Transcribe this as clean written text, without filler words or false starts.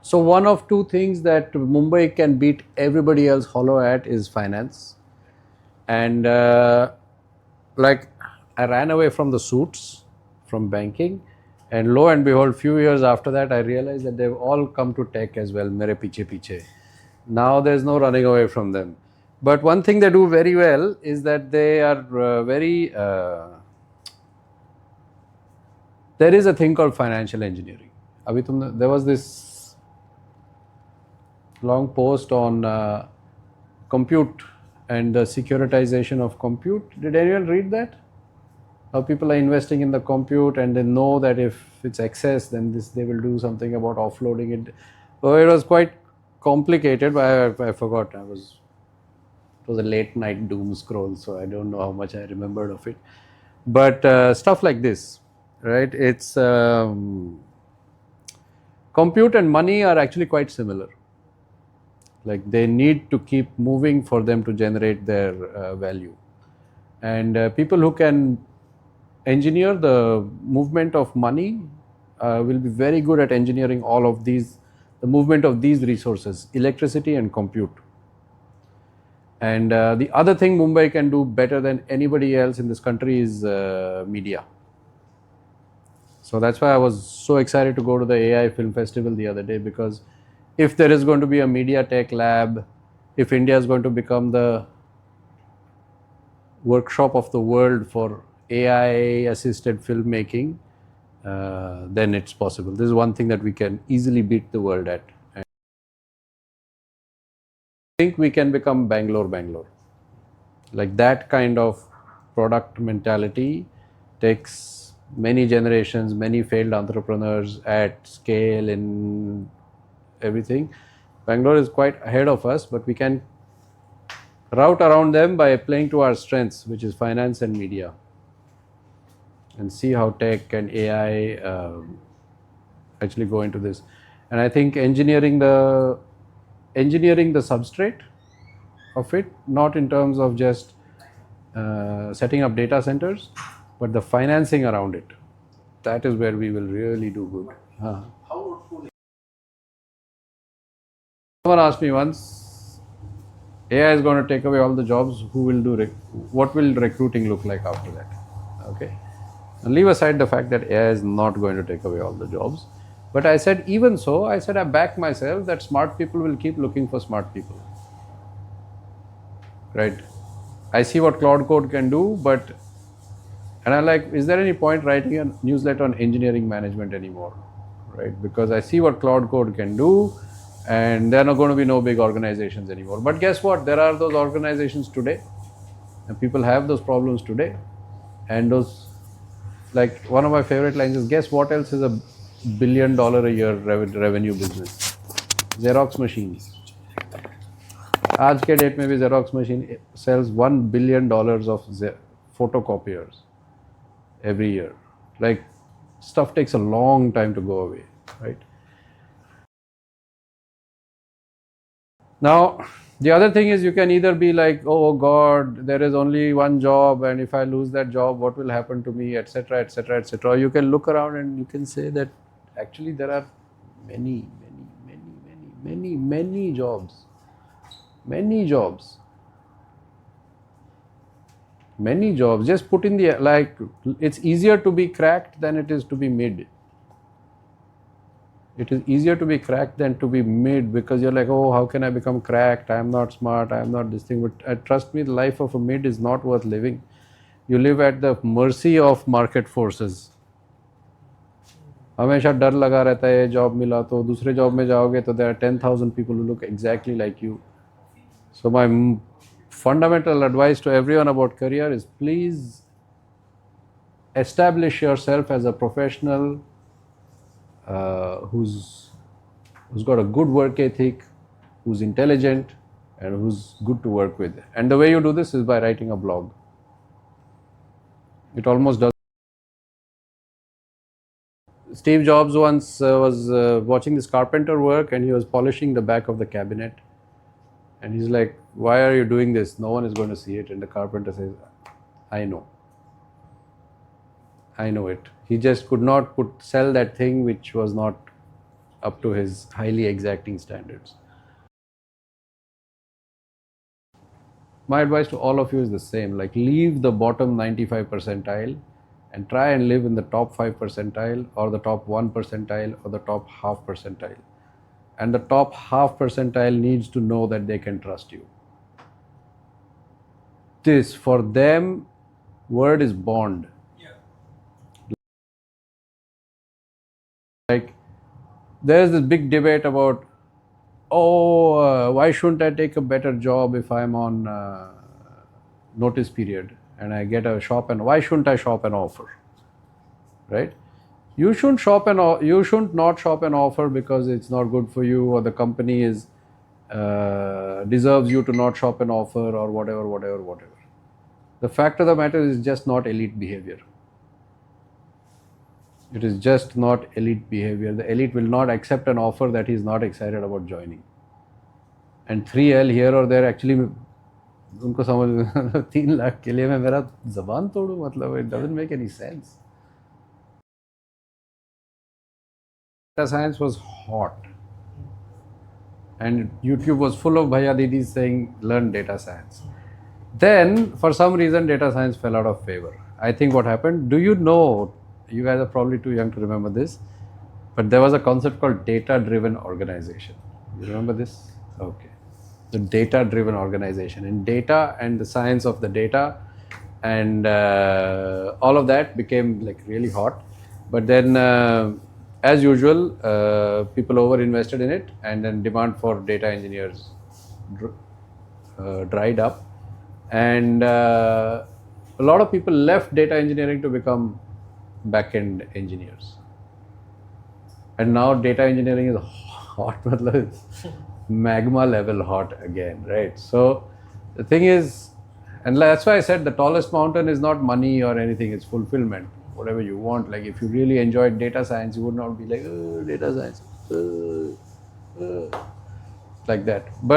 So one of two things that Mumbai can beat everybody else hollow at is finance. And like I ran away from the suits, from banking, and lo and behold, few years after that, I realized that they've all come to tech as well. Mere piche piche. Now there's no running away from them. But one thing they do very well is that they are very. There is a thing called financial engineering. There was this long post on compute and the securitization of compute. Did anyone read that? How people are investing in the compute and they know that if it's excess, then they will do something about offloading it. So it was quite complicated, but I forgot. It was a late night doom scroll, so I don't know how much I remembered of it. But stuff like this, right? It's compute and money are actually quite similar. Like they need to keep moving for them to generate their value. And people who can engineer the movement of money will be very good at engineering all of these, the movement of these resources, electricity and compute. And the other thing Mumbai can do better than anybody else in this country is media. So that's why I was so excited to go to the AI Film Festival the other day, because if there is going to be a media tech lab, if India is going to become the workshop of the world for AI assisted filmmaking, then it's possible. This is one thing that we can easily beat the world at. And I think we can become Bangalore. Like that kind of product mentality takes many generations, many failed entrepreneurs at scale in everything. Bangalore is quite ahead of us, but we can route around them by playing to our strengths, which is finance and media, and see how tech and AI actually go into this. And I think engineering the substrate of it, not in terms of just setting up data centers, but the financing around it. That is where we will really do good. Someone asked me once, AI is going to take away all the jobs. Who will do what will recruiting look like after that? Okay, and leave aside the fact that AI is not going to take away all the jobs. But I said, even so, I said I back myself that smart people will keep looking for smart people. Right? I see what Cloud Code can do, and I'm like, is there any point writing a newsletter on engineering management anymore? Right? Because I see what Cloud Code can do, and there are not going to be no big organizations anymore. But guess what? There are those organizations today, and people have those problems today. And those, like one of my favorite lines is, guess what else is $1 billion a year revenue business? Xerox machines. आज के date में भी Xerox machine sells $1 billion of photocopiers every year. Like, stuff takes a long time to go away, right? Now, the other thing is, you can either be like, oh God, there is only one job, and if I lose that job, what will happen to me, etc., etc., etc. Or you can look around and you can say that actually there are many jobs. Many jobs. Just put in the, like, it's easier to be cracked than it is to be mid. It is easier to be cracked than to be mid, because you're like, oh, how can I become cracked? I'm not smart, I'm not this thing. But trust me, the life of a mid is not worth living. You live at the mercy of market forces. हमेशा डर लगा रहता है, job मिला तो दूसरे job में जाओगे तो there are 10,000 people who look exactly like you. So my fundamental advice to everyone about career is, please establish yourself as a professional who's got a good work ethic, who's intelligent, and who's good to work with. And the way you do this is by writing a blog. It almost does. Steve Jobs once was watching this carpenter work, and he was polishing the back of the cabinet. And he's like, why are you doing this? No one is going to see it. And the carpenter says, I know it. He just could not sell that thing which was not up to his highly exacting standards. My advice to all of you is the same, like leave the bottom 95 percentile and try and live in the top 5 percentile or the top 1 percentile or the top half percentile. And the top half percentile needs to know that they can trust you. This, for them, word is bond. Like, there's this big debate about, why shouldn't I take a better job if I'm on notice period and I get a shop, and why shouldn't I shop an offer, right? You shouldn't not shop an offer because it's not good for you, or the company is deserves you to not shop an offer, or whatever. The fact of the matter is just not elite behavior. It is just not elite behavior. The elite will not accept an offer that he is not excited about joining. And 3L here or there, actually उनको समझ 3 लाख के लिए मैं मेरा जबान तोड़ूं, मतलब it doesn't make any sense. Data science was hot, and YouTube was full of bhaiya didis saying learn data science. Then for some reason data science fell out of favor. I think what happened, do you know, you guys are probably too young to remember this, but there was a concept called data driven organization. You remember this? Okay. The data driven organization, and data and the science of the data and all of that became like really hot. But then as usual, people over invested in it, and then demand for data engineers dried up, and a lot of people left data engineering to become back-end engineers. And now data engineering is hot, it's magma level hot again, right? So the thing is, and that's why I said the tallest mountain is not money or anything, it's fulfillment, whatever you want. Like if you really enjoyed data science, you would not be like, data science, like that. But